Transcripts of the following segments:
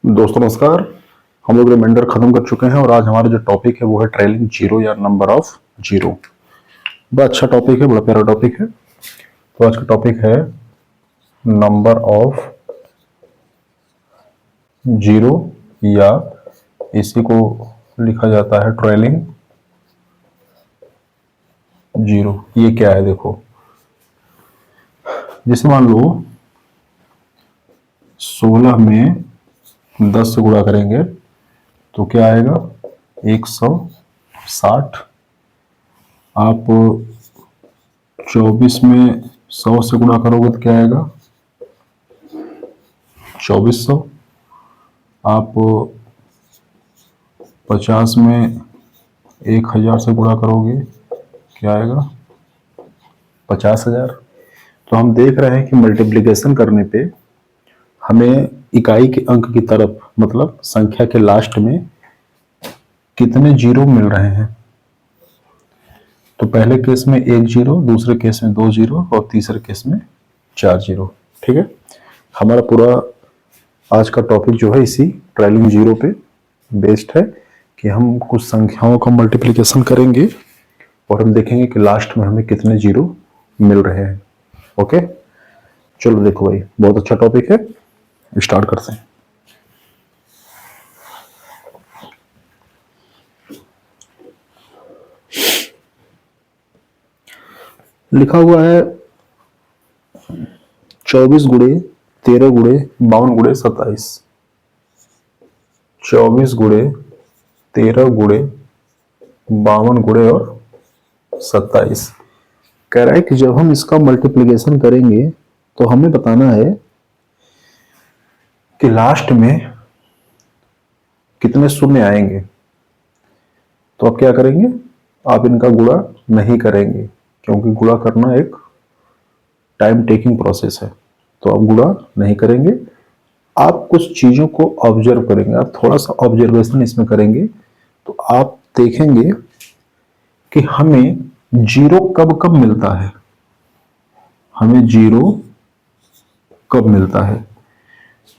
दोस्तों नमस्कार। हम लोग रिमाइंडर खत्म कर चुके हैं और आज हमारा जो टॉपिक है वो है ट्रेलिंग जीरो या नंबर ऑफ जीरो। बड़ा अच्छा टॉपिक है, बड़ा प्यारा टॉपिक है। तो आज का टॉपिक है नंबर ऑफ जीरो या इसी को लिखा जाता है ट्रेलिंग जीरो। ये क्या है देखो, जैसे मान लो 16 में 10 से गुणा करेंगे तो क्या आएगा 160। आप 24 में 100 से गुणा करोगे तो क्या आएगा 2400। आप 50 में 1000 से गुणा करोगे क्या आएगा 50,000। तो हम देख रहे हैं कि मल्टीप्लिकेशन करने पे हमें इकाई के अंक की तरफ मतलब संख्या के लास्ट में कितने जीरो मिल रहे हैं। तो पहले केस में 1 जीरो, दूसरे केस में 2 जीरो और तीसरे केस में 4 जीरो। ठीक है, हमारा पूरा आज का टॉपिक जो है इसी ट्रेलिंग जीरो पे बेस्ड है कि हम कुछ संख्याओं का मल्टीप्लिकेशन करेंगे और हम देखेंगे कि लास्ट में हमें कितने जीरो मिल रहे हैं। ओके, चलो देखो भाई, बहुत अच्छा टॉपिक है, स्टार्ट करते हैं। लिखा हुआ है 24 गुणे 13 गुणे 52 गुणे 27। 24 गुणे 13 गुणे 52 गुणे और 27। कह रहा है कि जब हम इसका मल्टीप्लिकेशन करेंगे तो हमें बताना है कि लास्ट में कितने शून्य आएंगे। तो आप क्या करेंगे, आप इनका गुणा नहीं करेंगे क्योंकि गुणा करना एक टाइम टेकिंग प्रोसेस है। तो आप गुणा नहीं करेंगे, आप कुछ चीजों को ऑब्जर्व करेंगे, आप थोड़ा सा ऑब्जर्वेशन इसमें करेंगे तो आप देखेंगे कि हमें जीरो कब कब मिलता है। हमें जीरो कब मिलता है,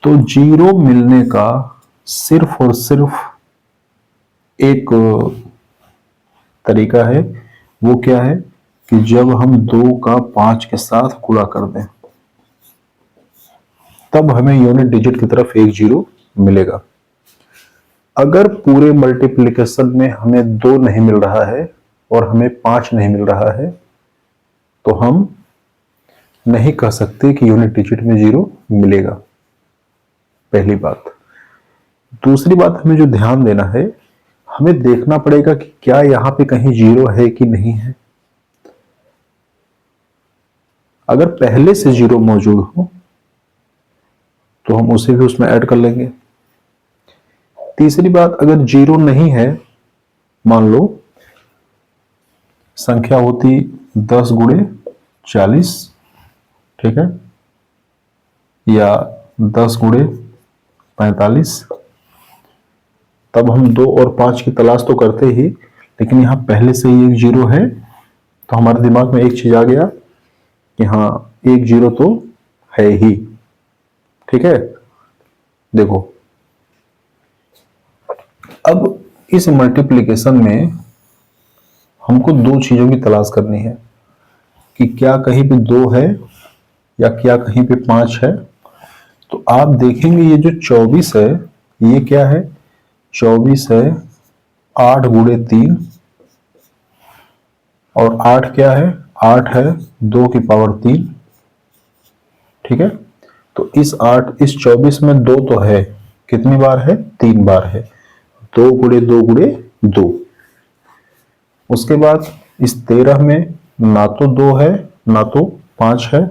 तो जीरो मिलने का सिर्फ और सिर्फ एक तरीका है। वो क्या है कि जब हम 2 का 5 के साथ गुणा कर दें तब हमें यूनिट डिजिट की तरफ 1 जीरो मिलेगा। अगर पूरे मल्टीप्लिकेशन में हमें 2 नहीं मिल रहा है और हमें 5 नहीं मिल रहा है तो हम नहीं कह सकते कि यूनिट डिजिट में जीरो मिलेगा, पहली बात। दूसरी बात, हमें जो ध्यान देना है, हमें देखना पड़ेगा कि क्या यहां पे कहीं जीरो है कि नहीं है। अगर पहले से जीरो मौजूद हो तो हम उसे भी उसमें ऐड कर लेंगे। तीसरी बात, अगर जीरो नहीं है, मान लो संख्या होती 10 गुणे 40, ठीक है, या 10 गुणे 45, तब हम 2 और 5 की तलाश तो करते ही, लेकिन यहां पहले से ही 1 जीरो है तो हमारे दिमाग में एक चीज आ गया कि हाँ 1 जीरो तो है ही। ठीक है, देखो अब इस मल्टीप्लिकेशन में हमको 2 चीजों की तलाश करनी है कि क्या कहीं पे 2 है या क्या कहीं पे 5 है। तो आप देखेंगे ये जो 24 है ये क्या है, 24 है 8 गुणे 3 और 8 क्या है, 8 है 2 की पावर 3। ठीक है, तो इस 24 में 2 तो है, कितनी बार है, 3 बार है, 2 गुणे 2 गुणे 2। उसके बाद इस 13 में ना तो 2 है ना तो 5 है।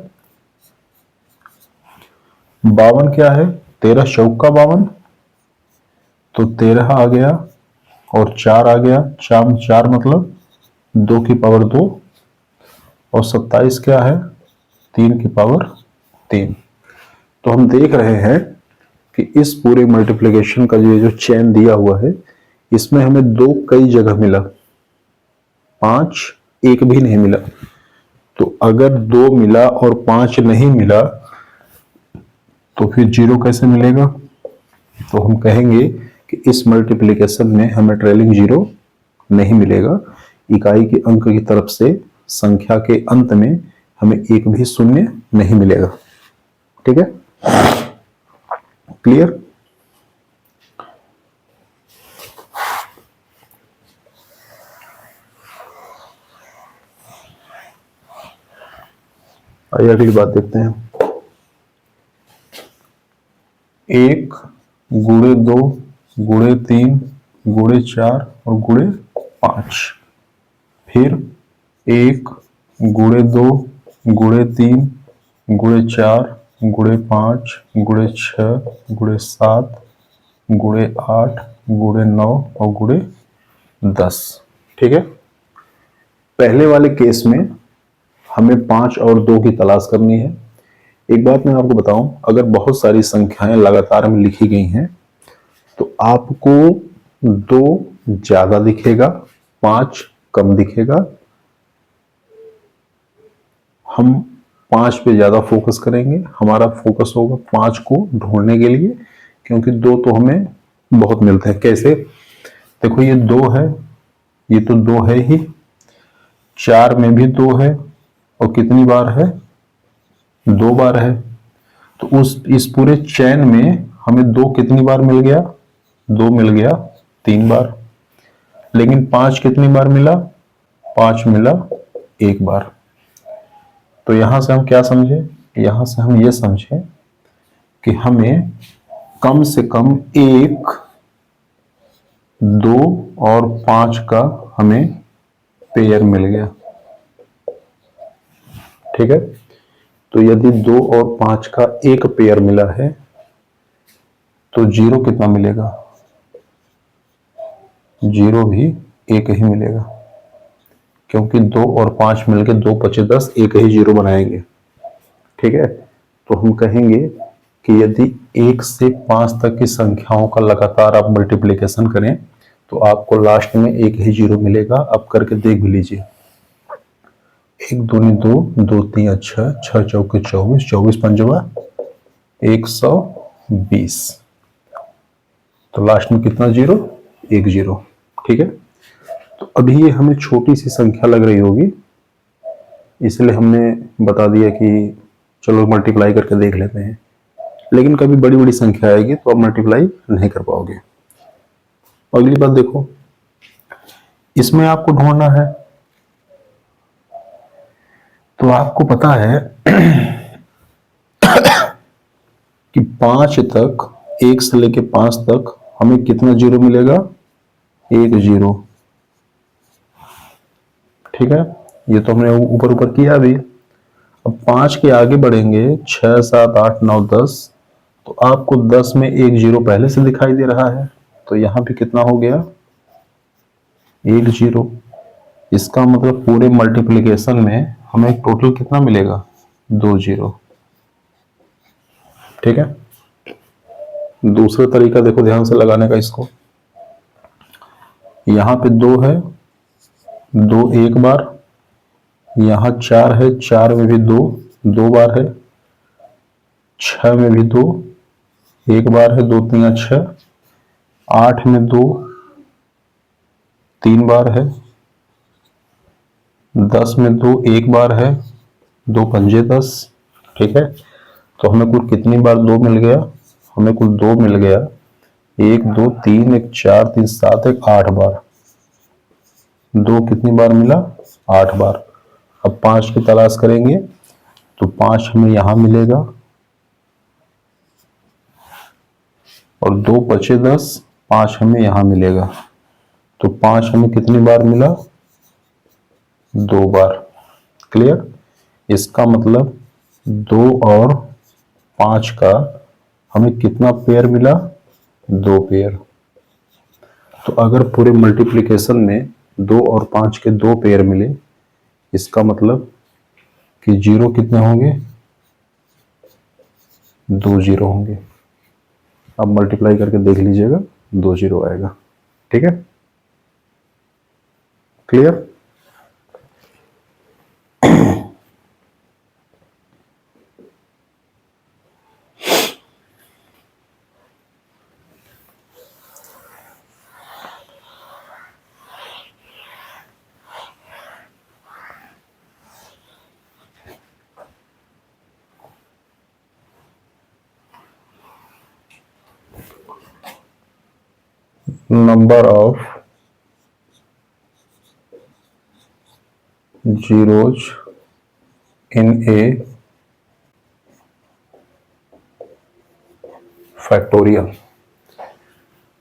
52 क्या है, 13 चौका 52, तो 13 आ गया और 4 आ गया, 4 मतलब 2 की पावर 2 और 27 क्या है, 3 की पावर 3। तो हम देख रहे हैं कि इस पूरे मल्टीप्लिकेशन का ये जो चेन दिया हुआ है इसमें हमें 2 कई जगह मिला, 5 एक भी नहीं मिला। तो अगर 2 मिला और 5 नहीं मिला तो फिर जीरो कैसे मिलेगा। तो हम कहेंगे कि इस मल्टीप्लिकेशन में हमें ट्रेलिंग जीरो नहीं मिलेगा। इकाई के अंक की तरफ से संख्या के अंत में हमें एक भी शून्य नहीं मिलेगा। ठीक है, क्लियर। आइए अगली बात देखते हैं। 1 गुणे 2 गुणे 3 गुणे 4 और गुणे 5। फिर 1 गुणे 2 गुणे 3 गुणे 4 गुणे 5 गुणे 6 गुणे 7 गुणे 8 गुणे 9 और गुणे 10। ठीक है, पहले वाले केस में हमें 5 और 2 की तलाश करनी है। एक बात मैं आपको बताऊं, अगर बहुत सारी संख्याएं लगातार में लिखी गई हैं तो आपको 2 ज्यादा दिखेगा, 5 कम दिखेगा। हम 5 पे ज्यादा फोकस करेंगे, हमारा फोकस होगा 5 को ढूंढने के लिए, क्योंकि 2 तो हमें बहुत मिलते हैं। कैसे, देखो ये 2 है, ये तो 2 है ही, 4 में भी 2 है और कितनी बार है, 2 बार है। तो उस इस पूरे चैन में हमें 2 कितनी बार मिल गया, 2 मिल गया 3 बार। लेकिन 5 कितनी बार मिला, 5 मिला 1 बार। तो यहां से हम क्या समझे, यहां से हम ये समझे कि हमें कम से कम 1, 2 और 5 का हमें पेयर मिल गया। ठीक है, तो यदि 2 और 5 का एक पेयर मिला है तो जीरो कितना मिलेगा, जीरो भी एक ही मिलेगा, क्योंकि 2 और 5 मिलकर 2 पचे 10, एक ही जीरो बनाएंगे। ठीक है, तो हम कहेंगे कि यदि 1 से 5 तक की संख्याओं का लगातार आप मल्टीप्लिकेशन करें तो आपको लास्ट में एक ही जीरो मिलेगा। अब करके देख भी लीजिए। 1 दूनी 2, 2 तीन 6, 6 चौके 24, 24 पंजवा 120। तो लास्ट में कितना जीरो, एक जीरो। ठीक है, तो अभी ये हमें छोटी सी संख्या लग रही होगी, इसलिए हमने बता दिया कि चलो मल्टीप्लाई करके देख लेते हैं। लेकिन कभी बड़ी बड़ी संख्या आएगी तो आप मल्टीप्लाई नहीं कर पाओगे। अगली बात देखो, इसमें आपको ढूंढना है, तो आपको पता है कि 5 तक, 1 से लेके 5 तक हमें कितना जीरो मिलेगा, एक जीरो। ठीक है, ये तो हमने ऊपर ऊपर किया अभी। अब 5 के आगे बढ़ेंगे, 6 7 8 9 10, तो आपको 10 में एक जीरो पहले से दिखाई दे रहा है, तो यहां भी कितना हो गया, एक जीरो। इसका मतलब पूरे मल्टीप्लिकेशन में हमें टोटल कितना मिलेगा, 2 जीरो। ठीक है, दूसरा तरीका देखो ध्यान से लगाने का इसको। यहां पे 2 है, 2 एक बार, यहां 4 है, 4 में भी 2, 2 बार है, 6 में भी 2, एक बार है, 2 तीन 6, 8 में 2, 3 बार है, 10 में 2, एक बार है, 2 पंजे 10। ठीक है, तो हमें कुल कितनी बार 2 मिल गया, हमें कुल 2 मिल गया, 1 2 3 1 4 3 7 1 8 बार। 2 कितनी बार मिला, 8 बार। अब 5 की तलाश करेंगे तो 5 हमें यहां मिलेगा और 2 पचे 10, 5 हमें यहां मिलेगा। तो 5 हमें कितनी बार मिला, 2 बार। क्लियर, इसका मतलब 2 और 5 का हमें कितना पेयर मिला, 2 पेयर। तो अगर पूरे मल्टीप्लिकेशन में 2 और 5 के 2 पेयर मिले, इसका मतलब कि जीरो कितने होंगे, 2 जीरो होंगे। अब मल्टीप्लाई करके देख लीजिएगा, 2 जीरो आएगा। ठीक है, clear. Number of zeros in a factorial,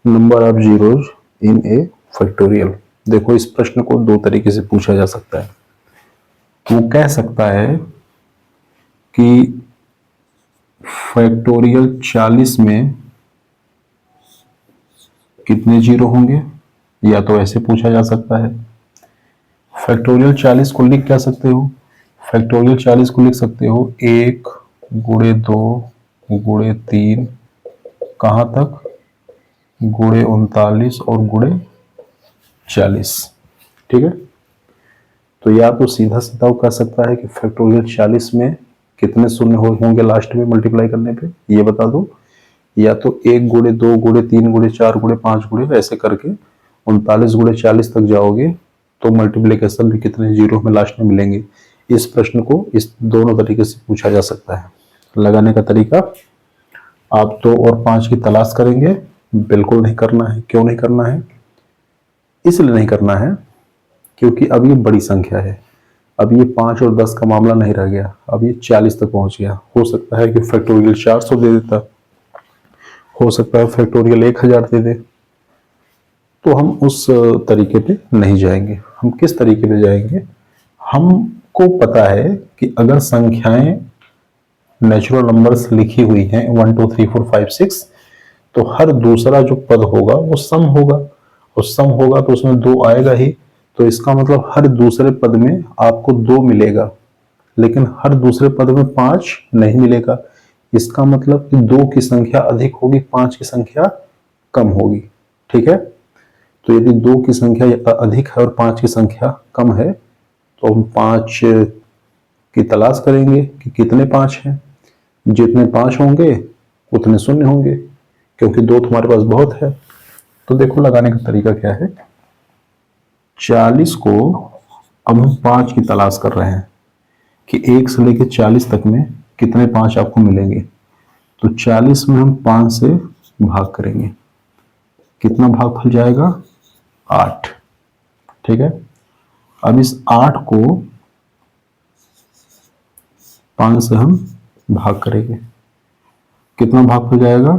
number of zeros in A factorial. देखो इस प्रश्न को दो तरीके से पूछा जा सकता है। वो कह सकता है कि फैक्टोरियल 40 में कितने जीरो होंगे, या तो ऐसे पूछा जा सकता है। फैक्टोरियल 40 को लिख क्या सकते हो, फैक्टोरियल 40 को लिख सकते हो 1 गुणे 2 गुणे 3 कहाँ तक, गुणे 39 और गुणे 40। ठीक है, तो या तो सीधा सीधा वो कह सकता है कि फैक्टोरियल 40 में कितने शून्य होंगे लास्ट में मल्टीप्लाई करने पे, ये बता दो। या तो 1 गुणे 2 गुणे 3 गुणे 4 गुणे 5 गुणे ऐसे करके 39 गुणे 40 तक जाओगे तो मल्टीप्लीकेशन में कितने जीरो में लास्ट में मिलेंगे। इस प्रश्न को इस दोनों तरीके से पूछा जा सकता है। लगाने का तरीका, आप 2 और 5 की तलाश करेंगे, बिल्कुल नहीं करना है। क्यों नहीं करना है, इसलिए नहीं करना है क्योंकि अब ये बड़ी संख्या है। अब ये 5 और 10 का मामला नहीं रह गया, अब ये 40 तक पहुंच गया। हो सकता है कि फैक्टोरियल 400 दे देता, हो सकता है फैक्टोरियल 1000 दे दे। तो हम उस तरीके पे नहीं जाएंगे। हम किस तरीके पे जाएंगे, हमको पता है कि अगर संख्याएं नेचुरल नंबर्स लिखी हुई हैं 1 2 3 4 5 6, तो हर दूसरा जो पद होगा वो सम होगा, और सम होगा तो उसमें 2 आएगा ही। तो इसका मतलब हर दूसरे पद में आपको 2 मिलेगा, लेकिन हर दूसरे पद में 5 नहीं मिलेगा। इसका मतलब कि 2 की संख्या अधिक होगी, 5 की संख्या कम होगी। ठीक है, तो यदि 2 की संख्या अधिक है और 5 की संख्या कम है, तो हम 5 की तलाश करेंगे कि कितने 5 हैं। जितने 5 होंगे उतने शून्य होंगे, क्योंकि 2 तुम्हारे पास बहुत है। तो देखो लगाने का तरीका क्या है, 40 को अब हम 5 की तलाश कर रहे हैं कि 1 से लेकर 40 तक में कितने 5 आपको मिलेंगे। तो 40 में हम 5 से भाग करेंगे, कितना भाग खुल जाएगा, 8। ठीक है, अब इस 8 को 5 से हम भाग करेंगे, कितना भाग खुल जाएगा,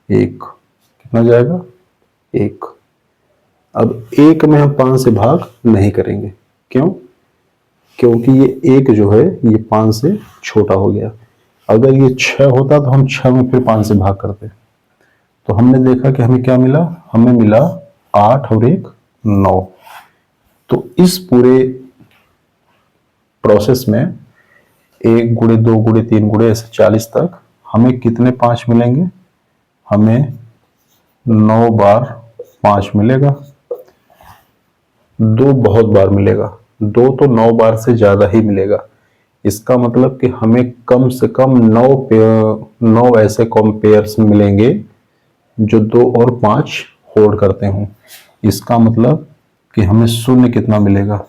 1। कितना जाएगा, 1। अब 1 में हम 5 से भाग नहीं करेंगे, क्यों, क्योंकि ये 1 जो है ये 5 से छोटा हो गया। अगर ये 6 होता तो हम 6 में फिर 5 से भाग करते। तो हमने देखा कि हमें क्या मिला, हमें मिला 8 और 1 9। तो इस पूरे प्रोसेस में 1 गुणे 2 गुणे 3 गुणे ऐसे 40 तक हमें कितने 5 मिलेंगे, हमें 9 बार 5 मिलेगा। 2 बहुत बार मिलेगा, 2 तो 9 बार से ज्यादा ही मिलेगा। इसका मतलब कि हमें कम से कम 9 ऐसे कॉम्पेयर्स मिलेंगे जो 2 और 5 होल्ड करते हों। इसका मतलब कि हमें शून्य कितना मिलेगा,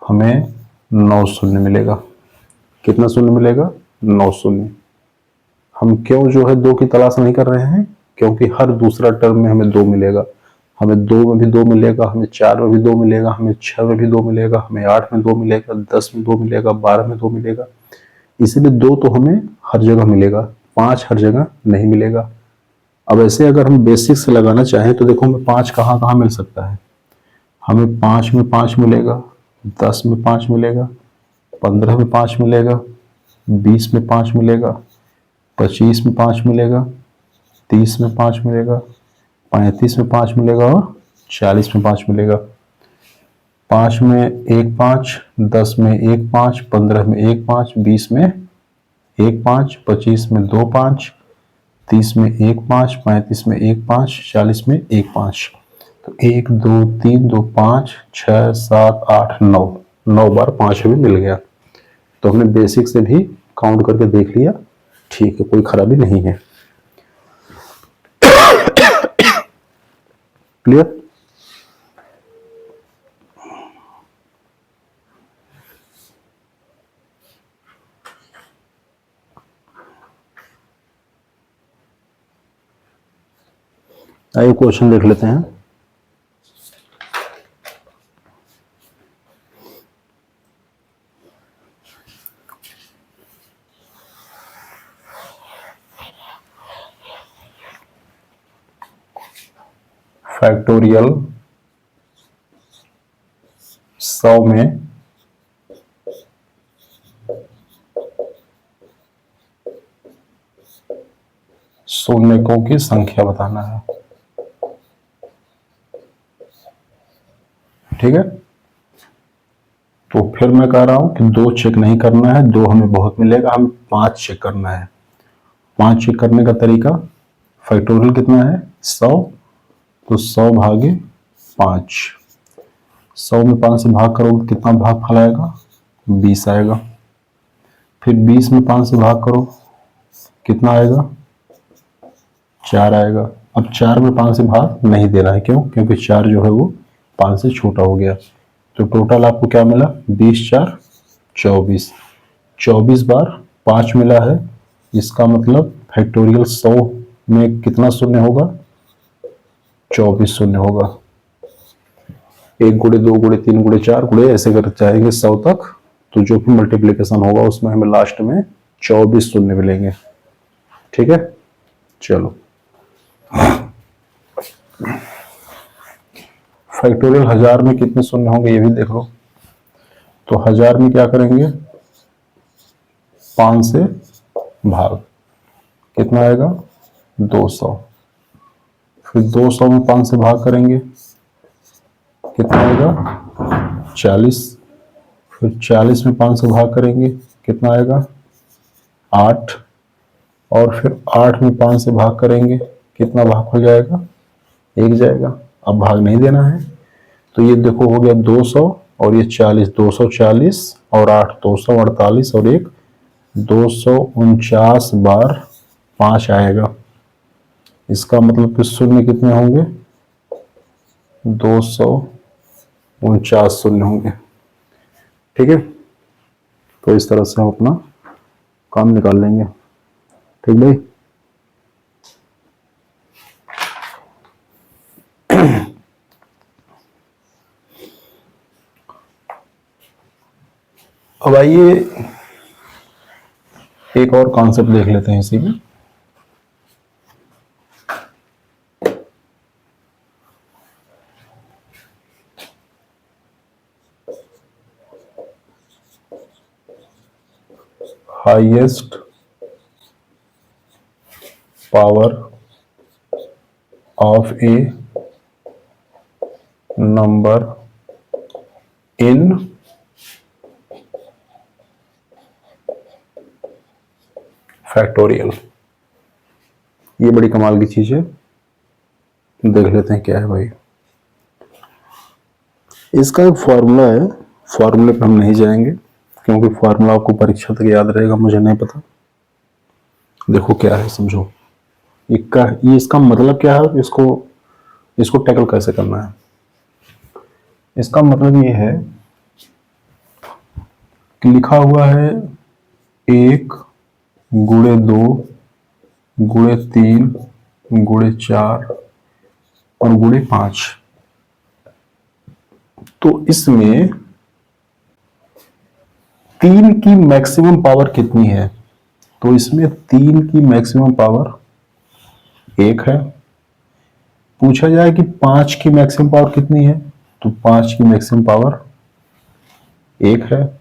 हमें 9 शून्य मिलेगा। कितना शून्य मिलेगा, 9 शून्य। हम क्यों जो है 2 की तलाश नहीं कर रहे हैं, क्योंकि हर दूसरा टर्म में हमें 2 मिलेगा। हमें 2 में भी 2 मिलेगा, हमें 4 में भी 2 मिलेगा, हमें 6 में भी 2 मिलेगा, हमें 8 में 2 मिलेगा, 10 में 2 मिलेगा, 12 में 2 मिलेगा। इसलिए 2 तो हमें हर जगह मिलेगा, 5 हर जगह नहीं मिलेगा। अब ऐसे अगर हम बेसिक से लगाना चाहें तो देखो हमें 5 कहाँ कहाँ मिल सकता है। हमें 5 में 5 मिलेगा, 10 में 5 मिलेगा, 15 में 5 मिलेगा, 20 में 5 मिलेगा, 25 में 5 मिलेगा, 30 में 5 मिलेगा, 35 में 5 मिलेगा और 40 में 5 मिलेगा। 5 में 1 5, 10 में 1 5, 15 में 1 5, 20 में 1 5, 25 में 2 5, 30 में 1 5, 35 में 1 5, 40 में 1 5। तो 1 2 3 2 5 6 7 8 9, 9 बार 5 भी मिल गया। तो हमने बेसिक से भी काउंट करके देख लिया, ठीक है, कोई खराबी नहीं है। क्लियर। आइए क्वेश्चन देख लेते हैं। फैक्टोरियल 100 में शून्यकों की संख्या बताना है। ठीक है, तो फिर मैं कह रहा हूं कि 2 चेक नहीं करना है, 2 हमें बहुत मिलेगा, हमें 5 चेक करना है। 5 चेक करने का तरीका, फैक्टोरियल कितना है 100, तो 100 भागे 5। 100 में 5 से भाग करोगे कितना भागफल आएगा 20 आएगा। फिर 20 में 5 से भाग करो कितना आएगा 4 आएगा। अब 4 में 5 से भाग नहीं दे रहा है, क्यों? क्योंकि 4 जो है वो 5 से छोटा हो गया। तो टोटल आपको क्या मिला 20 4 24। 24 बार 5 मिला है, इसका मतलब फैक्टोरियल 100 में कितना शून्य होगा 24 शून्य होगा। 1 गुणे 2 गुणे 3 गुणे 4 गुणे ऐसे कर जाएंगे 100 तक, तो जो भी मल्टीप्लीकेशन होगा उसमें हमें लास्ट में 24 शून्य मिलेंगे। ठीक है, चलो फैक्टोरियल 1000 में कितने शून्य होंगे ये भी देख लो। तो 1000 में क्या करेंगे 5 से भाग, कितना आएगा 200। फिर 200 में 5 से भाग करेंगे कितना आएगा 40। फिर 40 में 5 से भाग करेंगे कितना आएगा 8। और फिर 8 में 5 से भाग करेंगे कितना भाग हो जाएगा 1 जाएगा। अब भाग नहीं देना है, तो ये देखो हो गया 200 और ये 40, 240 और 8 248 और 1 249 बार 5 आएगा। इसका मतलब कि शून्य कितने होंगे 249 शून्य होंगे। ठीक है, तो इस तरह से हम अपना काम निकाल लेंगे। ठीक भाई, अब आइए एक और कॉन्सेप्ट देख लेते हैं इसी में। Highest power of A number in factorial. ये बड़ी कमाल की चीज है, देख लेते हैं क्या है भाई। इसका एक फॉर्मूला है, फॉर्मूले पे हम नहीं जाएंगे क्योंकि फॉर्मूला आपको परीक्षा तक याद रहेगा, मुझे नहीं पता। देखो क्या है, समझो ये इसका मतलब क्या है, इसको टैकल कैसे करना है। इसका मतलब ये है कि लिखा हुआ है 1 गुणे 2 गुणे 3 गुणे 4 और गुणे 5। तो इसमें 3 की मैक्सिमम पावर कितनी है, तो इसमें 3 की मैक्सिमम पावर 1 है। पूछा जाए कि 5 की मैक्सिमम पावर कितनी है, तो 5 की मैक्सिमम पावर 1 है।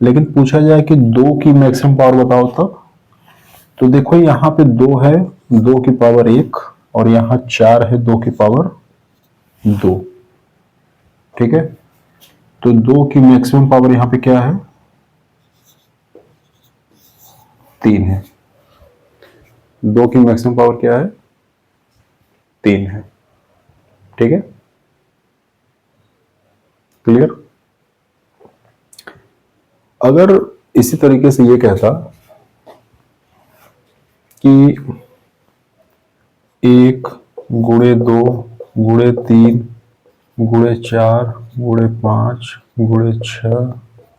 लेकिन पूछा जाए कि 2 की मैक्सिमम पावर बताओ तब, तो देखो यहां पे 2 है, 2 की पावर 1 और यहां 4 है 2 की पावर 2। ठीक है, तो 2 की मैक्सिमम पावर यहां पे क्या है 3 है। 2 की मैक्सिमम पावर क्या है 3 है। ठीक है, क्लियर। अगर इसी तरीके से ये कहता कि 1 गुणे 2 गुणे 3 गुणे 4 गुणे 5 गुणे 6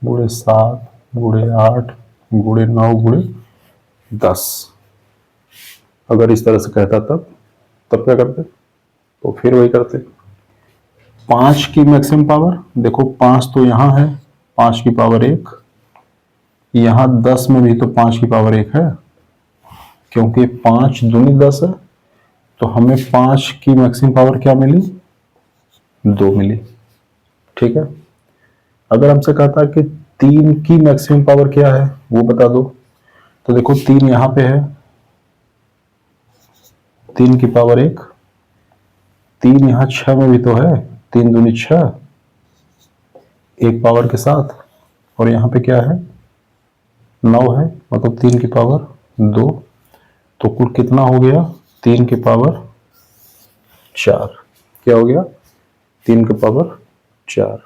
गुणे 7 गुणे 8 गुणे 9 गुणे 10, अगर इस तरह से कहता तब तब क्या करते? तो फिर वही करते, 5 की मैक्सिमम पावर, देखो 5 तो यहाँ है, 5 की पावर 1, यहाँ 10 में भी तो 5 की पावर 1 है, क्योंकि 5 दूनी 10 है, तो हमें 5 की मैक्सिमम पावर क्या मिली? 2 मिली। ठीक है, अगर हमसे कहता कि 3 की मैक्सिमम पावर क्या है वो बता दो, तो देखो 3 यहाँ पे है, 3 की पावर 1, 3 यहाँ 6 में भी तो है, 3 दूनी 6, एक पावर के साथ, और यहाँ पे क्या है? 9 है, मतलब 3 की पावर 2, तो कुल कितना हो गया? 3 की पावर 4। क्या हो गया? 3 की पावर 4।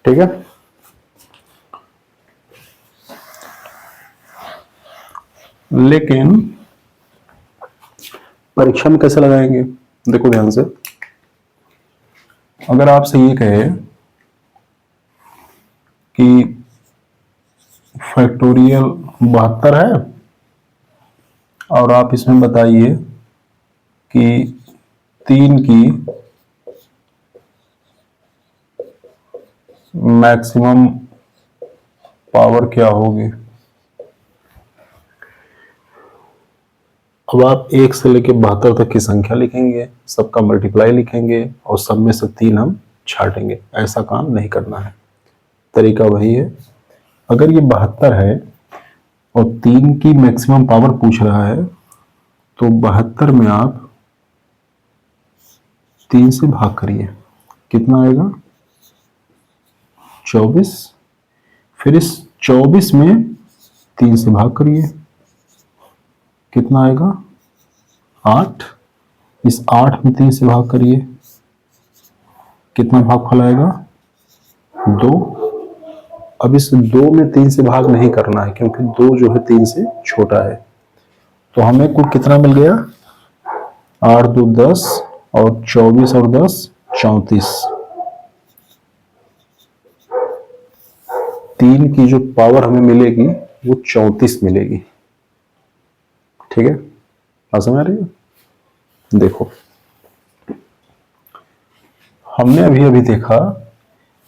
ठीक है, लेकिन परीक्षा में कैसे लगाएंगे? देखो ध्यान से, अगर आपसे ये कहे कि फैक्टोरियल 72 है, और आप इसमें बताइए कि 3 की मैक्सिमम पावर क्या होगी? अब आप 1 से लेकर 72 तक की संख्या लिखेंगे, सबका मल्टीप्लाई लिखेंगे, और सब में से 3 हम छाटेंगे। ऐसा काम नहीं करना है, तरीका वही है। अगर ये 72 है और 3 की मैक्सिमम पावर पूछ रहा है, तो 72 में आप 3 से भाग करिए, कितना आएगा? 24। फिर इस 24 में 3 से भाग करिए, कितना आएगा? 8। इस 8 में 3 से भाग करिए, कितना भागफल आएगा? 2। अब इस 2 में 3 से भाग नहीं करना है, क्योंकि 2 जो है 3 से छोटा है। तो हमें कुल कितना मिल गया? 8 2 10, और 24 और 10 34। 3 की जो पावर हमें मिलेगी वो 34 मिलेगी। ठीक है, बात समझ आ रही है? देखो, हमने अभी अभी देखा,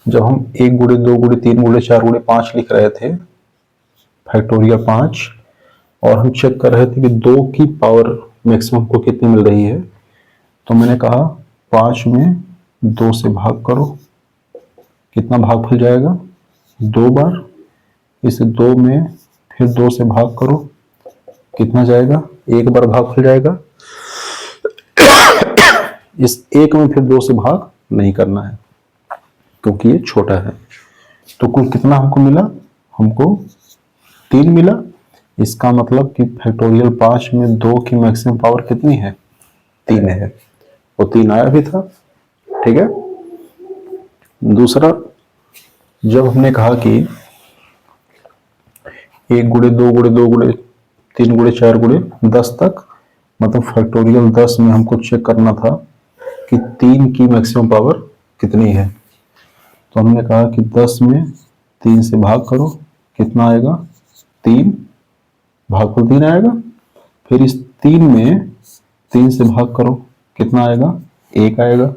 जब हम 1 गुणे 2 गुणे 3 गुणे 4 गुणे 5 लिख रहे थे, फैक्टोरियल 5, और हम चेक कर रहे थे कि 2 की पावर मैक्सिमम को कितनी मिल रही है, तो मैंने कहा 5 में 2 से भाग करो, कितना भागफल जाएगा? 2 बार। इसे 2 में फिर 2 से भाग करो, कितना जाएगा? 1 बार भागफल जाएगा। इस 1 में फिर 2 से भाग नहीं करना है, क्योंकि ये छोटा है। तो कुल कितना हमको मिला? हमको 3 मिला। इसका मतलब कि फैक्टोरियल 5 में 2 की मैक्सिमम पावर कितनी है? 3 है, वो 3 आया भी था। ठीक है, दूसरा, जब हमने कहा कि 1 गुणे 2 गुणे 2 गुणे 3 गुणे 4 गुणे 10 तक, मतलब फैक्टोरियल 10 में हमको चेक करना था कि 3 की मैक्सिमम पावर कितनी है। तो हमने कहा कि 10 में 3 से भाग करो, कितना आएगा? 3, भागफल 3 आएगा। फिर इस 3 में 3 से भाग करो, कितना आएगा? 1 आएगा।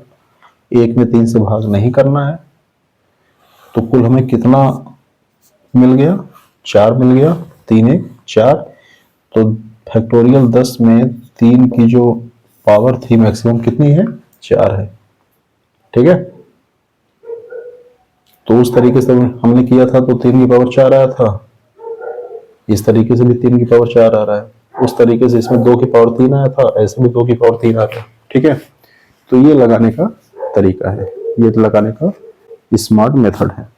1 में 3 से भाग नहीं करना है, तो कुल हमें कितना मिल गया? 4 मिल गया। 3 1 4। तो फैक्टोरियल 10 में 3 की जो पावर थी मैक्सिमम कितनी है? 4 है। ठीक है, तो उस तरीके से हमने किया था तो 3 की पावर 4 आया था, इस तरीके से भी 3 की पावर 4 आ रहा है, उस तरीके से इसमें 2 की पावर 3 आया था, ऐसे भी 2 की पावर 3 आ रहा है। ठीक है, तो ये लगाने का तरीका है, ये लगाने का स्मार्ट मेथड है।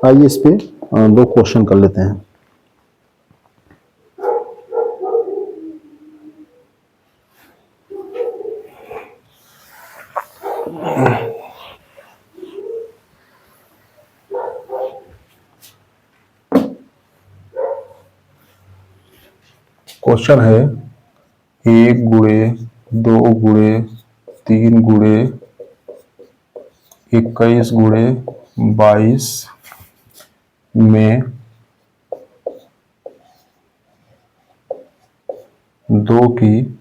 आइए इस पे 2 क्वेश्चन कर लेते हैं। क्वेश्चन है 1 गुणे 2 गुणे 3 गुणे 21 गुणे 22 में 2 की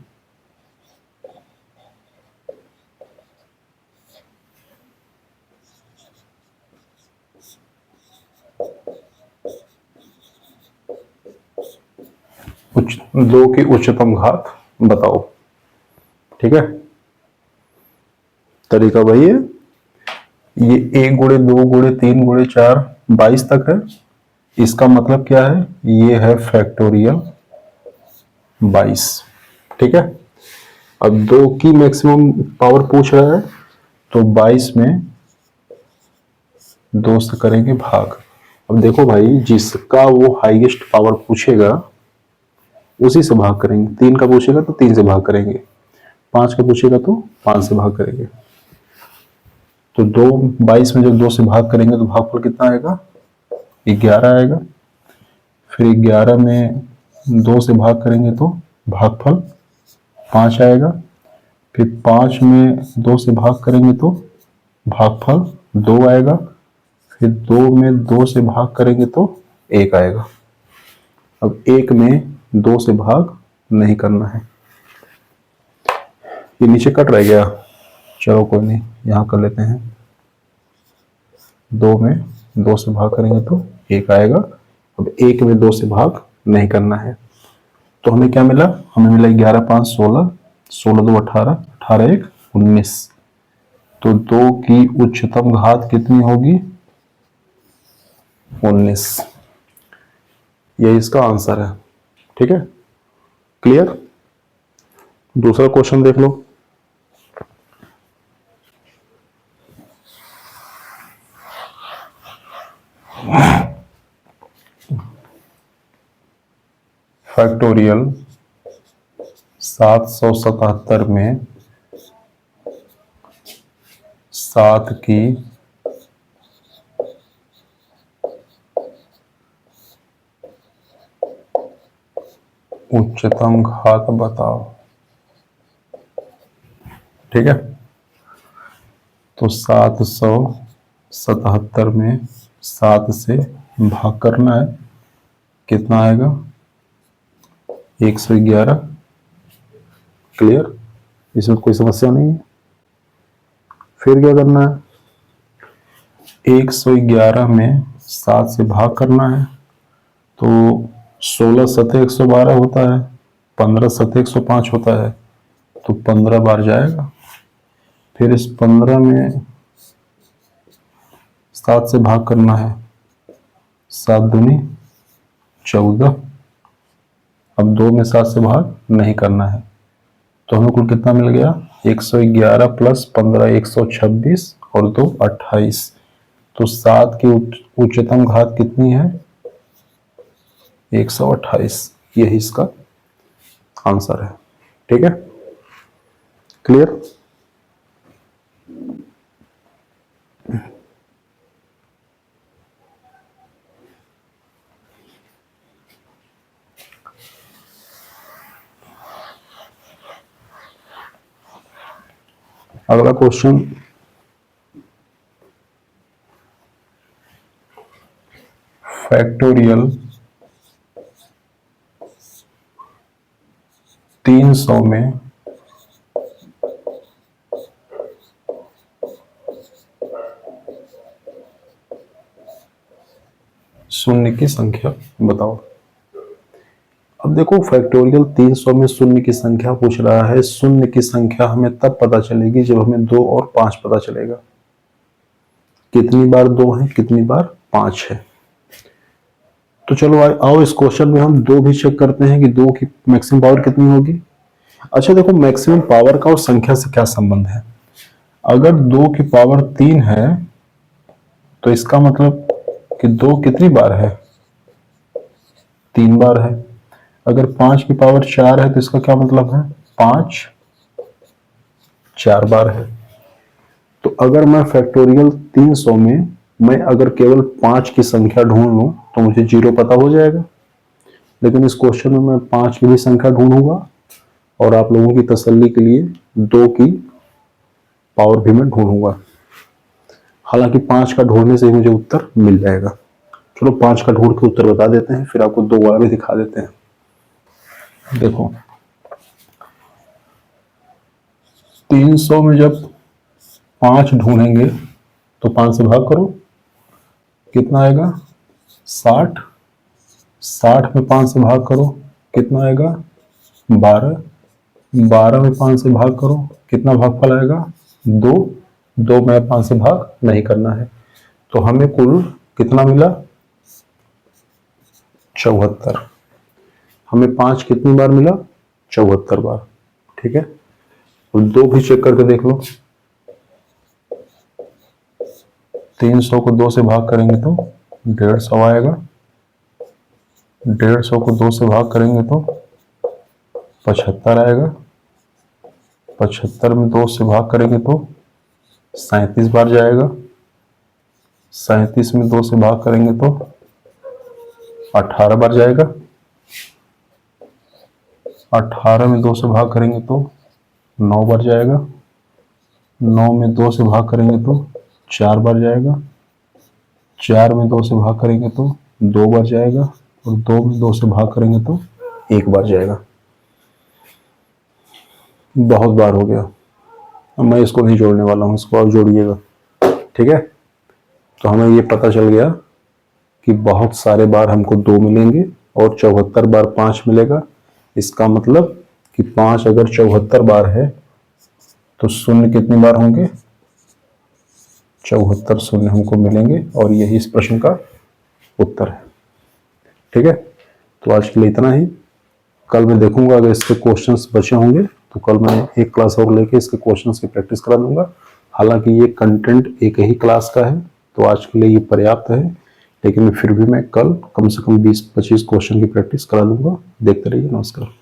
दो की उच्चतम घात बताओ। ठीक है, तरीका वही है। ये 1 गुणे 2 गुणे 3 गुणे 4 22 तक है। इसका मतलब क्या है, ये है फैक्टोरियल 22। ठीक है, अब 2 की मैक्सिमम पावर पूछ रहा है, तो 22 में 2 से करेंगे भाग। अब देखो भाई, जिसका वो हाईएस्ट पावर पूछेगा उसी से भाग करेंगे। 3 का पूछेगा तो 3 से भाग करेंगे, 5 का पूछेगा तो 5 से भाग करेंगे। तो 22 में जब 2 से भाग करेंगे तो भागफल कितना आएगा, 11 आएगा। फिर 11 में 2 से भाग करेंगे तो भागफल 5 आएगा। फिर 5 में 2 से भाग करेंगे तो भागफल 2 आएगा। फिर 2 में 2 से भाग करेंगे तो 1 आएगा। अब 1 में 2 से भाग नहीं करना है, ये नीचे कट रह गया, चलो कोई नहीं, यहां कर लेते हैं। 2 में 2 से भाग करेंगे तो 1 आएगा। अब 1 में 2 से भाग नहीं करना है, तो हमें क्या मिला, हमें मिला 11 5 16, 16 2 18, 18 1 19। तो 2 की उच्चतम घात कितनी होगी, 19। ये इसका आंसर है। ठीक है, क्लियर। दूसरा क्वेश्चन देख लो। फैक्टोरियल 777 में 7 की उच्चतम घात बताओ। ठीक है, तो 777 में 7 से भाग करना है, कितना आएगा, 111। क्लियर, इसमें कोई समस्या नहीं है। फिर क्या करना है, 111 में 7 से भाग करना है, तो 16 7 112 होता है, 15 7 105 होता है, तो 15 बार जाएगा। फिर इस 15 में 7 से भाग करना है, 7 दूनी 14। अब 2 में 7 से भाग नहीं करना है, तो हमें कुल कितना मिल गया, 111 प्लस 15 126 और 2 28। तो 7 की उच्चतम घात कितनी है, 128। यही इसका आंसर है। ठीक है, क्लियर। अगला क्वेश्चन, फैक्टोरियल 300 में 0 की संख्या बताओ। अब देखो, फैक्टोरियल 300 में 0 की संख्या पूछ रहा है। 0 की संख्या हमें तब पता चलेगी जब हमें 2 और 5 पता चलेगा, कितनी बार 2 है कितनी बार 5 है। तो चलो आओ इस क्वेश्चन में हम 2 भी चेक करते हैं कि 2 की मैक्सिमम पावर कितनी होगी। अच्छा देखो, मैक्सिमम पावर का और संख्या से क्या संबंध है। अगर 2 की पावर 3 है तो इसका मतलब कि 2 कितनी बार है, 3 बार है। अगर 5 की पावर 4 है तो इसका क्या मतलब है, 5 4 बार है। तो अगर मैं फैक्टोरियल 300 में मैं अगर केवल 5 की संख्या ढूंढ लूं तो मुझे 0 पता हो जाएगा। लेकिन इस क्वेश्चन में मैं 5 की भी संख्या ढूंढूंगा और आप लोगों की तसल्ली के लिए 2 की पावर भी मैं ढूंढूंगा। हालांकि 5 का ढूंढने से ही मुझे उत्तर मिल जाएगा। चलो 5 का ढूंढ के उत्तर बता देते हैं, फिर आपको 2 वाला भी दिखा देते हैं। देखो, 300 में जब 5 ढूंढेंगे तो 5 से भाग करो, कितना आएगा 60। 60 में 5 से भाग करो, कितना आएगा 12। 12 में 5 से भाग करो, कितना भागफल आएगा 2। 2 में 5 से भाग नहीं करना है, तो हमें कुल कितना मिला 74। हमें 5 कितनी बार मिला 74 बार। ठीक है, और 2 भी चेक करके देख लो। 300 को 2 से भाग करेंगे तो 150 आएगा। 150 को 2 से भाग करेंगे तो 75 आएगा। 75 में 2 से भाग करेंगे तो 37 बार जाएगा। 37 में 2 से भाग करेंगे तो 18 बार जाएगा। 18 में 2 से भाग करेंगे तो 9 बार जाएगा। 9 में 2 से भाग करेंगे तो 4 बार जाएगा। 4 में 2 से भाग करेंगे तो 2 बार जाएगा, और 2 में 2 से भाग करेंगे तो 1 बार जाएगा। बहुत बार हो गया, अब मैं इसको नहीं जोड़ने वाला हूँ, इसको आप जोड़िएगा। ठीक है, तो हमें ये पता चल गया कि बहुत सारे बार हमको 2 मिलेंगे और 74 बार 5 मिलेगा। इसका मतलब कि 5 अगर 74 बार है तो शून्य कितनी बार होंगे 74 शून्य हमको मिलेंगे, और यही इस प्रश्न का उत्तर है। ठीक है, तो आज के लिए इतना ही। कल मैं देखूंगा अगर इसके क्वेश्चंस बचे होंगे तो कल मैं एक क्लास और लेके इसके क्वेश्चंस की प्रैक्टिस करा दूंगा। हालांकि ये कंटेंट एक ही क्लास का है तो आज के लिए ये पर्याप्त है, लेकिन फिर भी मैं कल कम से कम 20-25 क्वेश्चन की प्रैक्टिस करा दूंगा। देखते रहिए। नमस्कार।